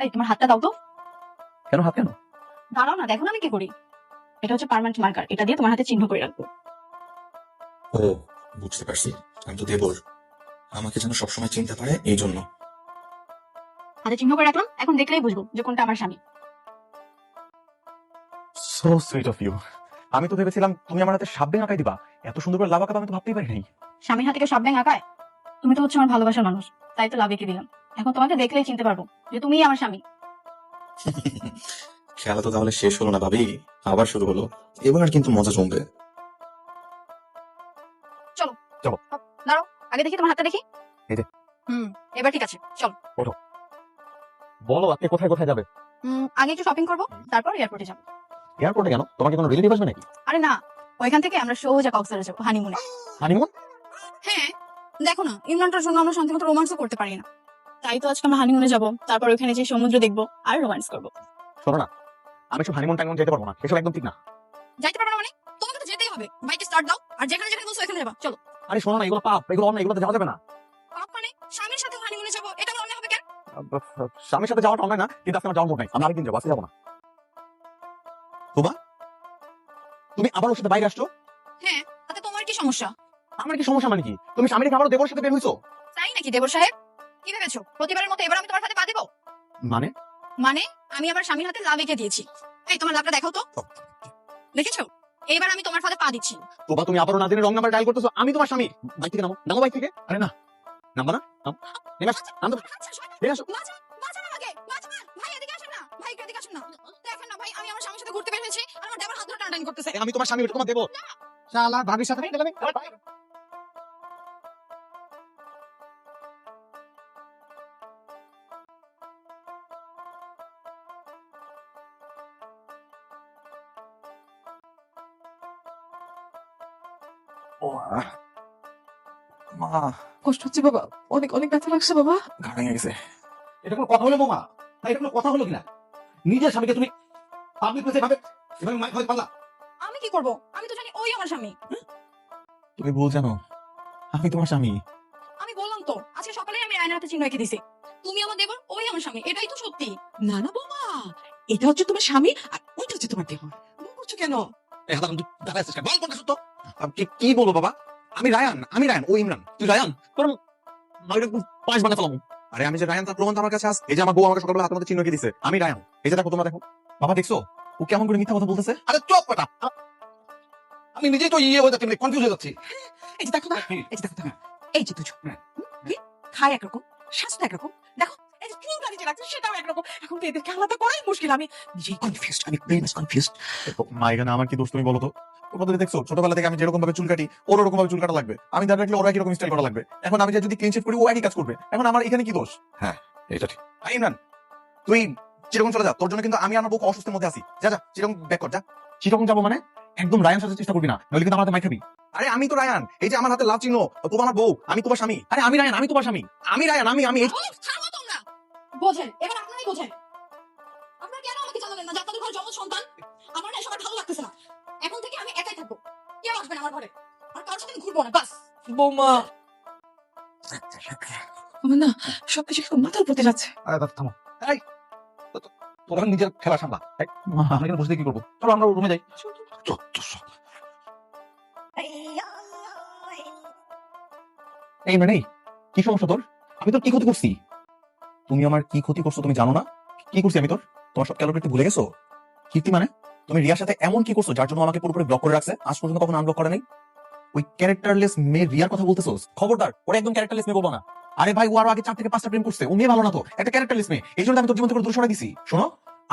এই তোমার হাতটা দাও তো। কেন হাত কেন? দাঁড়াও না, দেখো না আমি কি করি। এটা হচ্ছে পার্মানেন্ট মার্কার, এটা দিয়ে তোমার হাতে চিহ্ন করে রাখবো। ও, বুঝতে পারছি। আমি তো দেবর, আমাকে যেন সবসময় চিনতে পারে এই জন্য। হাতে চিহ্ন করে রাখলাম, এখন দেখলেই বুঝবো যে কোনটা আমার স্বামী। So sweet of you. আমি তো ভেবেছিলাম তুমি আমার হাতে সাপ ব্যাঙ আঁকাই দিবা। এত সুন্দর করে লাভ আঁকাবে আমি তো ভাবতেই পারি নাই। স্বামীর হাতে কেউ সাপ ব্যাঙ আঁকায়? তুমি তো হচ্ছে আমার ভালোবাসার মানুষ, তাই তো লাভ এঁকে দিলাম। এখন তোমাকে দেখলেই চিনতে পারবো যে তুমিই আমার স্বামী। খেলা তো তাহলে শেষ হলো না ভাবি, আবার শুরু হলো। এবার কিন্তু মজা জমবে। চলো চলো। দাঁড়াও, আগে দেখি তোমার হাতটা দেখি। এই যে। এবার ঠিক আছে, চলো। বলো আপনি কোথায় কোথায় যাবে? আগে একটু শপিং করবো, তারপর এয়ারপোর্টে যাবো। এয়ারপোর্টে কেন? তোমাকে কোনো রিলেটিভ আসবে নাকি? আরে না, ওইখান থেকে আমরা সোজা কক্সবাজারে যাবো হানিমুনে। হানিমুন? হ্যাঁ, দেখো না, ইমরানটার জন্য আমরা শান্তি মতো রোমান্সও করতে পারি না। তাই তো আজকে আমরা হানিমুনে যাবো, তারপর ওখানে যে সমুদ্র দেখবো আর রোমান্স করবো। শোনো না, আমি সব হানিমুন টানিমুন যেতে পারবো না, এসব একদম ঠিক না। যাইতে পারবে না মানে? তোমাকে তো যেতেই হবে, বাইকে স্টার্ট দাও আর যেখানে যেখানে বলছো ওখানে যাবা, চলো। আরে শোনো না, এগুলো পাপ, এগুলো অন্যায়, এগুলোতে যাওয়া যাবে না। পাপ মানে? স্বামীর সাথে হানিমুনে যাবো, এটা মনে হবে কেন? স্বামীর সাথে যাওয়াটা অন্যায় না, কিন্তু আজকে আমার যাওয়ার মুড নাই। আমি আরেকদিন যাবো, আজকে যাবো না। তোমা, তুমি আবার ওর সাথে বাইরে আসছো? হ্যাঁ, তাতে তোমার কি সমস্যা? আমার কি সমস্যা মানে কি? তুমি স্বামীর খাবার দেবর সাথে বের হইছো? তাই নাকি দেবর সাহেব? কি ভেবেছো প্রতিবারের মতো এবার আমি তোমার সাথে পা দেবো? মানে? মানে আমি আবার স্বামীর হাতে লাভ এঁকে দিয়েছি। এই তোমার লাভটা দেখাও তো। দেখেছো? এইবার আমি তোমার ফাঁদে পা দিচ্ছি। তোবা, তুমি আবারও না জেনে রং নাম্বার ডায়াল করতেছো। আমি তোমার স্বামী। বাইক থেকে নামো, নামো বাইক থেকে। আরে না, নামবা না, নামো। নেমে আসো, নামো। আচ্ছা, নেমে আসো। বাঁচান, বাঁচান আমাকে, বাঁচান। ভাই এদিকে আসেন না, ভাই একটু এদিকে আসেন না। দেখেন না ভাই, আমি আমার স্বামীর সাথে ঘুরতে বের হয়েছি আর আমার দেবর হাত ধরে টানাটানি করতেছে। আমি তোমার স্বামী, তোমার দেবো। শালা ভাবির সাথে গেলাম। ও মা, কষ্ট হচ্ছে বাবা, অনেক অনেক ব্যথা লাগছে বাবা। ঘা ভেঙে গেছে। এটা কোনো কথা হলো বৌমা? না, এটা কোনো কথা হলো কিনা? নিজের স্বামীকে তুমি পাবলিক প্লেসে ভাবে এভাবে মাইক হয়ে পারলা? আমি কি করব? আমি তো জানি ওই আমার স্বামী। তুমি ভুল জানো, আমি তোমার স্বামী। আমি বললাম তো আজকে সকালে আমি আয়নার হাতে চিহ্ন এঁকে দিছি। তুমি আমার দেবর, ওই আমার স্বামী, এটাই তো সত্যি। না না বাবা, এটা হচ্ছে তোমার স্বামী আর ওইটা হচ্ছে তোমার দেহ। মনে করছো কেন? বল কোনটা সত্য? কি বলবো বাবা? আমি রায়ান, ও ইমরান। তুই রায়ান? তোর পাঁচ বানা ফেলাম। আরে আমি যে রায়ান তার প্রমাণ তো আমার কাছে আছে। এই যে আমার বউ আমাকে সকালবেলা হাতের মধ্যে চিহ্ন এঁকে দিছে, আমি রায়ান। এই যে দেখো, তোমরা দেখো। বাবা দেখছো ও কেমন করে মিথ্যা কথা বলতেছে? আরে চুপ কথা। আমি নিজেই তো ইয়ে হয়ে যাচ্ছি, কনফিউজ হয়ে যাচ্ছি। এই যে দেখো না, এই যে দেখো না, এই যে দুজন খায় একরকম, স্বাস্থ্য একরকম, দেখো এই যে ক্রিম গাড়ি যে লাগছে সেটাও একরকম। এখন তো এদেরকে আলাদা করাই মুশকিল। আমি নিজেই কনফিউজড, আমি ভেরি মাচ কনফিউজড। মা, এখানে আমার কি দোষ তুমি বলো তো? তোমরা দেখছো ছোটবেলা থেকে আমি যেরকম ভাবে চুল কাটি, ওর ওরকম ভাবে চুল কাটা লাগবে। আমি দাঁড়িয়ে রাখলে ওরা কিরকম স্টাইল করা লাগবে। এখন আমি যদি ক্লিন শেভ করি, ও একই কাজ করবে। এখন আমার এখানে কি দোষ? হ্যাঁ, এটা ঠিক। আরে ইমরান, তুই চিরকম চলে যা। তোর জন্য কিন্তু আমি আমার বউকে অসুস্থের মধ্যে আছি। যা যা, চিরকম ব্যাক কর, যা। চিরকম যাবো মানে? একদম রায়ান সাথে চেষ্টা করবি না, নইলে কিন্তু আমার হাতে মাই খাবি। আরে আমি তো রায়ান, এই যে আমার হাতে লাভ চিহ্ন, তোমার আমার বউ, আমি তোমার স্বামী। আরে আমি রায়ান, আমি তোমার স্বামী। আমি রায়ান, আমি থামো তোমরা, বোঝেন, এবার আপনারাই বোঝেন। আপনারা কেন আমাকে জানালেন না যে আপনাদের ঘরে জমজ সন্তান? আমার না এসব আর ভালো লাগতেছে না। এখন থেকে আমি একাই থাকবো, কেউ আসবে না আমার ঘরে, আর কারোর সাথে আমি ঘুরবো না, বাস। বৌমা, আমার না সবকিছু একদম মাথার উপরে যাচ্ছে। আরে দাদা থামো। এই, তোরা নিজের খেলা সামলা। এই, আমরা এখানে বসে থেকে কি করবো? চলো আমরা রুমে যাই। এই ইমরান, এই কি সমস্যা তোর? আমি তোর কি ক্ষতি করছি? তুমি আমার কি ক্ষতি করছো তুমি জানো না? কি করছি আমি তোর? তোমার সব ক্যালোরি ভুলে গেছো? কীর্তি মানে? তুমি রিয়ার সাথে এমন কি করছো যার জন্য আমাকে পুরোপুরি ব্লক করে রাখছে? আজ পর্যন্ত কখনো আনব্লক করে নাই। ওই ক্যারেক্টারলেস মেয়ে রিয়ার কথা বলতেছোস? খবরদার, ওরা একদম ক্যারেক্টারলেস মেয়ে বলবো না। আরে ভাই, ও আরো আগে 4 থেকে 5টা প্রেম করছে। ও মেয়ে ভালো না তো, একটা ক্যারেক্টারলেস মেয়ে। এই জন্য আমি তোর জীবন থেকে দূর সরাই দিছি। শোনো,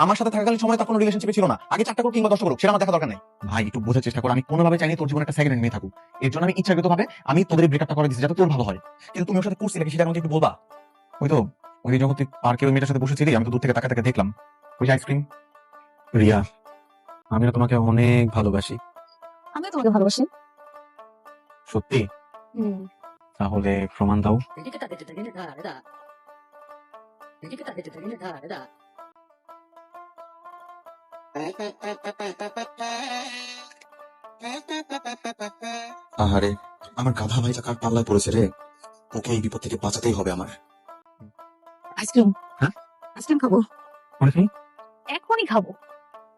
আমার সাথে থাকাকালীন সময় তার কোনো রিলেশনশিপে ছিল না। আগে 4টা করুক কিংবা 10টা করুক, সেটা আমার দেখা দরকার নাই। ভাই একটু বোঝার চেষ্টা কর, আমি কোনোভাবে চাইনি তোর জীবনে একটা সেকেন্ড মেয়ে থাকুক। এর জন্য আমি ইচ্ছাকৃত ভাবে আমি তোদের ব্রেকআপটা করে দিচ্ছি যাতে তোর ভালো হয়। কিন্তু তুমি ওর সাথে করছিলে কি সেটা আমাকে একটু বলবা? ওই তো, ওই যখন তুই পার্কে ওই মেয়েটার সাথে বসেছিলি, আমি তো দূর থেকে তাকে দেখলাম। ওই যে আইসক্রিম। রিয়া, আমি না তোমাকে অনেক ভালোবাসি। আমি তোমাকে ভালোবাসি। সত্যি? তাহলে প্রমাণ দাও। আহারে, আমার গাধা ভাইটা কার পাল্লায় পড়েছে রে। ওকে এই বিপদ থেকে বাঁচাতেই হবে আমার। আইসক্রিম? হ্যাঁ? আইসক্রিম খাবো, অনেক নেই এখনই খাবো,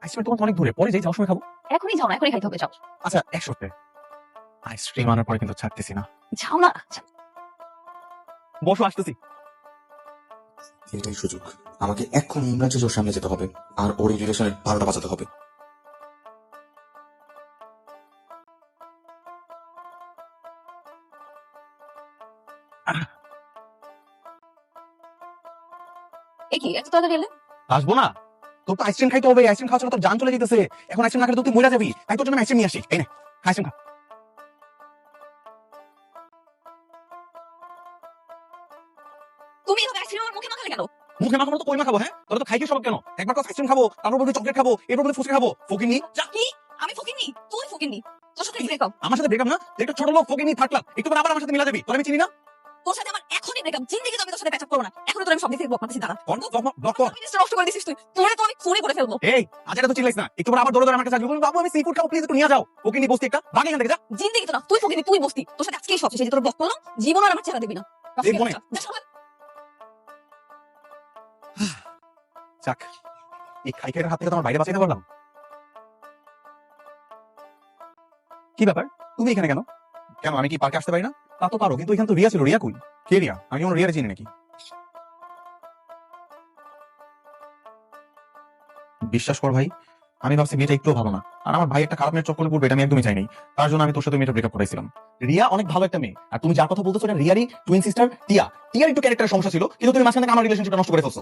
আইসক্রিম তোমার তো অনেক দূরে, পরে যাই যাওয়ার সময় খাবো। এখনই যাও না, এখনই খাইতে হবে, যাও আচ্ছা এক সপ্তাহে আইসক্রিম আনার পরে কিন্তু ছাড়তেছি না। যাও না। বসো, আসতেছি। এটাই সুযোগ, আমাকে এখন ইমরান চাচার সামনে যেতে হবে আর ওর এই রিলেশনের পাল্টা বাঁচাতে হবে। এ কি এত তাড়াতাড়ি এলে? আসবো না, তোর তো আইসক্রিম খাইতে হবে, আইসক্রিম খাওয়া ছাড়া তোর জান চলে যেতেছে। এখন আইসক্রিম না খেলে তো তুই মরে যাবি, তাই তোর জন্য আইসক্রিম নিয়ে আসি। এই নে আইসক্রিম খা। তুমি এভাবে আইসক্রিম আমার মুখে মাখালে কেন? মুখে মাখানো তো কই মাখাবো? হ্যাঁ তোরা তো খাইকে সব কেন? একবার তো আইসক্রিম খাবো, তারপর বলবি চকলেট খাবো, এরপর বলবি ফুচকা খাবো। ফকিনি যা। কি? আমি ফকিন্নি? তুই ফকিন্নি? তোর সাথে ব্রেকআপ? আমার সাথে ব্রেকআপ না, তুই একটা ছোট লোক ফকিনি থার্ড ক্লাস, একটু পর আবার আমার সাথে মিলা যাবি। তোর আমি চিনি না। তোর সাথে আমার এখনই ব্রেকআপ, জিন্দেগি তো আমি তোর সাথে প্যাচআপ করবো না। এখন তোর আমি সব দেখে বকমাতেছি, দাঁড়া। ব্লক কর। জিনিসটা নষ্ট করে দিছিস তুই, তোরে তো আমি খুনই করে ফেলবো। এই আজ এটা তো চিল্লাইস না, একটু পর আবার দৌড়ে দৌড়ে আমার কাছে আসবি, বলবি বাবু আমি সি ফুড খাবো, প্লিজ একটু নিয়ে যাও। ফকিনি বসতি একটা, ভাগ এখান থেকে যা। জিন্দেগি তো না, তুই ফকিন্নি, তুই বসতি। তোর সাথে আজকেই সব শেষ, এই যে তোর বক করলাম, জীবন আর আমার চেহারা দিবি না। দেখবো না। যা, সবাই। যাক, এই খাইকের হাত থেকে তো আমার বাইরে বাঁচাইতে পারলাম। কি ব্যাপার, তুমি এখানে কেন? কেন আমি কি পার্কে আসতে পারি না? তা তো পারো, কিন্তু এখানে তো রিয়া ছিল। রিয়া কই? কে রিয়া? আমি কোনো রিয়ারে চিনি নাকি? বিশ্বাস কর ভাই, আমি ভাবছি মেয়েটা একটুও ভালো না, আর আমার ভাই একটা খারাপ মেয়ের চক্করে পড়বে এটা আমি একদমই চাই নাই। তার জন্য আমি তোর সাথে মেয়েটা ব্রেকআপ করাইছিলাম। রিয়া অনেক ভালো একটা মেয়ে, আর তুমি যার কথা বলতেছো এটা রিয়ারই টুইন সিস্টার টিয়া। টিয়ার একটু ক্যারেক্টারের সমস্যা ছিল, কিন্তু তুমি মাঝখান থেকে আমার রিলেশনশিপটা নষ্ট করে ফেলছো।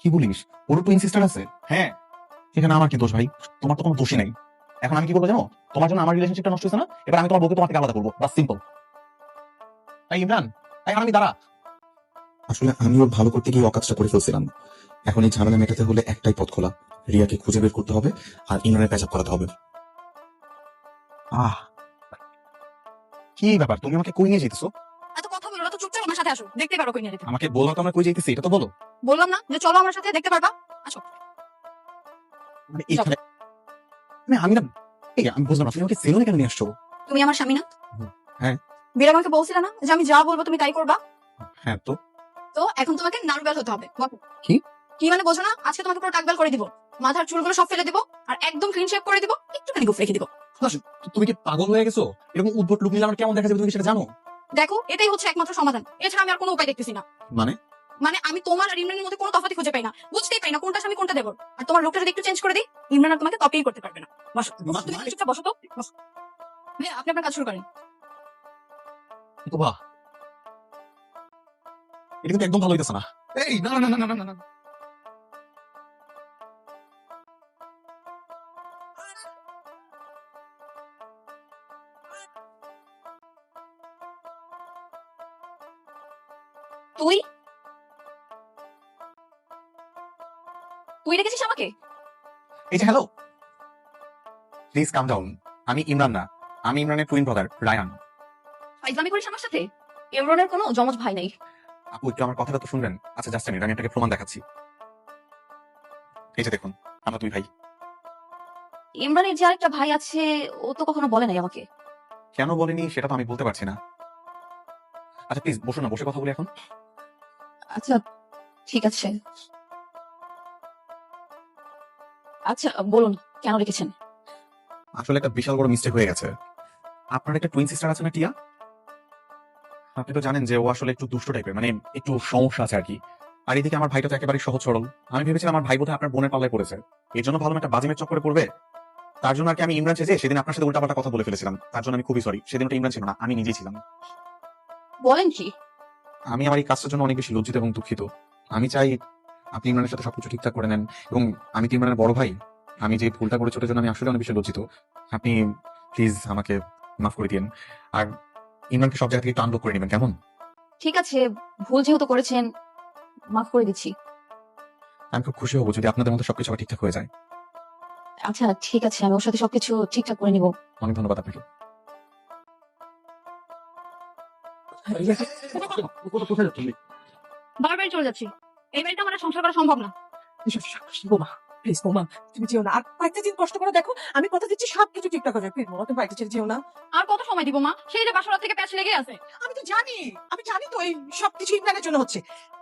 কি বলিস? ওর টুইন সিস্টার আছে? হ্যাঁ। সেখানে আমার কি দোষ ভাই? তোমার তো কোনো দোষই নাই। এখন আমি কি করবো জানো? তোমার জন্য আমার রিলেশনশিপটা নষ্ট হয়েছে না, এবার আমি তোমার বউকে তোমার থেকে আলাদা করবো, বাস সিম্পল। তাই ইমরান, তাই আমি দাঁড়া। আসলে আমি ওর ভালো করতে গিয়ে অকাজটা করে ফেলছিলাম। এখন এই ঝামেলা মেটাতে হলে একটাই পথ খোলা, রিয়াকে খুঁজে বের করতে হবে আর ইমরানের প্যাচ আপ করাতে হবে। আহ, কি ব্যাপার, তুমি আমাকে কই নিয়ে যেতেছো? এত কথা বলো না তো, চুপচাপ আমার সাথে আসো, দেখতে পারো কই নিয়ে যেতে। আমাকে বলো তো আমরা কই যেতেছি, এটা তো বলো। বললাম না যে চলো আমার সাথে, দেখতে পারবা, আসো। মানে এখানে আমি না, এই আমি বুঝলাম না, তুমি আমাকে সেলুনে কেন নিয়ে আসছো? তুমি আমার স্বামী না? হ্যাঁ। বিয়ের আমাকে বলছিলে না যে আমি যা বলবো তুমি তাই করবা? হ্যাঁ তো তো এখন তোমাকে নারুবেল হতে হবে। বলো। কি? কি মানে বোঝো না? আজকে তোমাকে পুরো টাকবেল করে দিব, মাথার চুলগুলো সব ফেলে দিব, আর একদম ক্লিন শেভ করে দিব, একটুখানি গুফ রেখে দিব। তুমি কি পাগল হয়ে গেছো? এরকম উদ্ভট লুক নিলে আমার কেমন দেখা যাবে তুমি কি সেটা জানো? দেখো, এটাই হচ্ছে একমাত্র সমাধান, এছাড়া আমি আর কোনো উপায় দেখতেছি না। মানে মানে আমি তোমার আর ইমরানের মধ্যে কোনো তফাৎই খুঁজে পাই না, বুঝতেই পাই না কোনটা স্বামী কোনটা দেবর। আর তোমার লোকটা যদি একটু চেঞ্জ করে দিই, ইমরান আর তোমাকে কপিই করতে পারবে না। বসো, তুমি একটু চুপচাপ বসো তো, বসো। ভাইয়া, আপনি আপনার কাজ শুরু করেন। তো বাহ, এটা কিন্তু একদম ভালো হইতেছে না। এই না না না না না না না। তুই তুই রেখেছিস আমাকে? এই যে হ্যালো, প্লিজ কাম ডাউন। আমি ইমরান না, আমি ইমরানের টুইন ব্রাদার রায়ান। ফাইজলামি করিস আমার সাথে? ইমরানের কোনো জমজ ভাই নাই। আপু একটু আমার কথাটা তো শুনবেন। আচ্ছা জাস্ট মিনিট, আমি আপনাকে প্রমাণ দেখাচ্ছি। এই যে দেখুন, আমরা দুই ভাই। ইমরানের যে আরেকটা ভাই আছে, ও তো কখনো বলে নাই আমাকে। কেন বলেনি সেটা তো আমি বলতে পারছি না। আচ্ছা প্লিজ বসুন না, বসে কথা বলি এখন। আচ্ছা ঠিক আছে, আচ্ছা বলুন কেন রেখেছেন? আসলে একটা বিশাল বড় মিস্টেক হয়ে গেছে। আপনার একটা টুইন সিস্টার আছে না টিয়া? আপনি তো জানেন যে ও আসলে একটু দুষ্ট টাইপের, মানে একটু সমস্যা আছে আর কি। আর এদিকে আমার ভাইটা তো একেবারে সহজ সরল। আমি ভেবেছিলাম আমার ভাই বোধহয় আপনার বোনের পাল্লায় পড়েছে, এই জন্য ভাবলাম একটা বাজিমের চক্করে পড়বে। তার জন্য আর কি আমি ইমরান চেয়ে সেদিন আপনার সাথে উল্টাপাল্টা কথা বলে ফেলেছিলাম। তার জন্য আমি খুবই সরি, সেদিন ওটা ইমরান ছিল না, আমি নিজেই ছিলাম। বলেন কি? আমি আমার এই কাজটার জন্য অনেক বেশি লজ্জিত এবং দুঃখিত। আমি চাই আপনি ইমরানের সাথে সবকিছু ঠিকঠাক করে নেন, এবং আমি তো ইমরানের বড় ভাই। আমি যে ভুলটা করেছি ওটার জন্য আমি আসলে অনেক বেশি লজ্জিত। আপনি প্লিজ আমাকে মাফ করে দিন, আর ইমরানকে সব জায়গা থেকে একটু আনব্লক করে নেবেন, কেমন? ঠিক আছে, ভুল যেহেতু করেছেন মাফ করে দিচ্ছি। আমি খুব খুশি হবো যদি আপনাদের মধ্যে সবকিছু আবার ঠিকঠাক হয়ে যায়। আচ্ছা ঠিক আছে, আমি ওর সাথে সবকিছু ঠিকঠাক করে নিব। অনেক ধন্যবাদ আপনাকে। বারবার চলে যাচ্ছি, এই বাড়িতে আমার আর সংসার করা সম্ভব না। প্লিজ বৌমা তুমি যেও না, আর কয়েকটা দিন কষ্ট করে দেখো, আমি কথা দিচ্ছি সবকিছু ঠিকঠাক হবে। প্লিজ বৌমা তুমি বাড়িতে ছেড়ে যেও না। আর কত সময় দিব মা? সেই যে বাসা থেকে প্যাচ লেগে আছে। আমি তো জানি, আমি জানি তো এই সবকিছু ইমরানের জন্য হচ্ছে।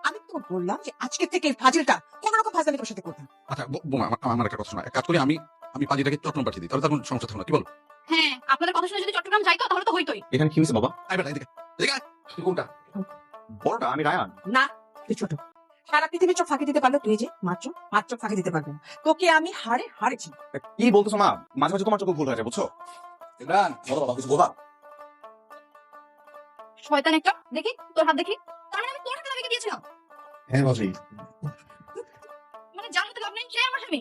আমি তো বললাম যে আজকে থেকে এই ফাজিলটা কোন রকম ফাজলামি তোর সাথে করতাম। আচ্ছা বোমা, আমার একটা কথা শোনা, এক কাজ করি, আমি পাজিটাকে চট্টগ্রাম পাঠিয়ে দিই, তাহলে তার কোনো সমস্যা থাকবে না, কি বল? হ্যাঁ, আপনাদের কথা শুনে যদি চট্টগ্রাম যাইতো তাহলে তো হইতোই। এখানে কি হয়েছে বাবা? আয় বেটা, এদিকে এদিকে আয়। তুই কোনটা? বড়টা আমি রায়ান। না তুই ছোট, সারা পৃথিবীর চোখ ফাঁকি দিতে পারলো তুই যে মার চোখ ফাঁকি দিতে পারবি না। তোকে আমি হারেছি। কি বলতেছো মা? মাঝে মাঝে তোমার চোখ ভুল হয়ে যায়, বুঝছো? ইমরান, বলো বাবা, কিছু বলবা? শয়তান একটা, দেখি তোর হাত দেখি। তার মানে আমি তোর হাতে লেগে দিয়েছিলাম। হ্যাঁ বাজি, মানে যার হাতে লাভ নেই সে আমার স্বামী।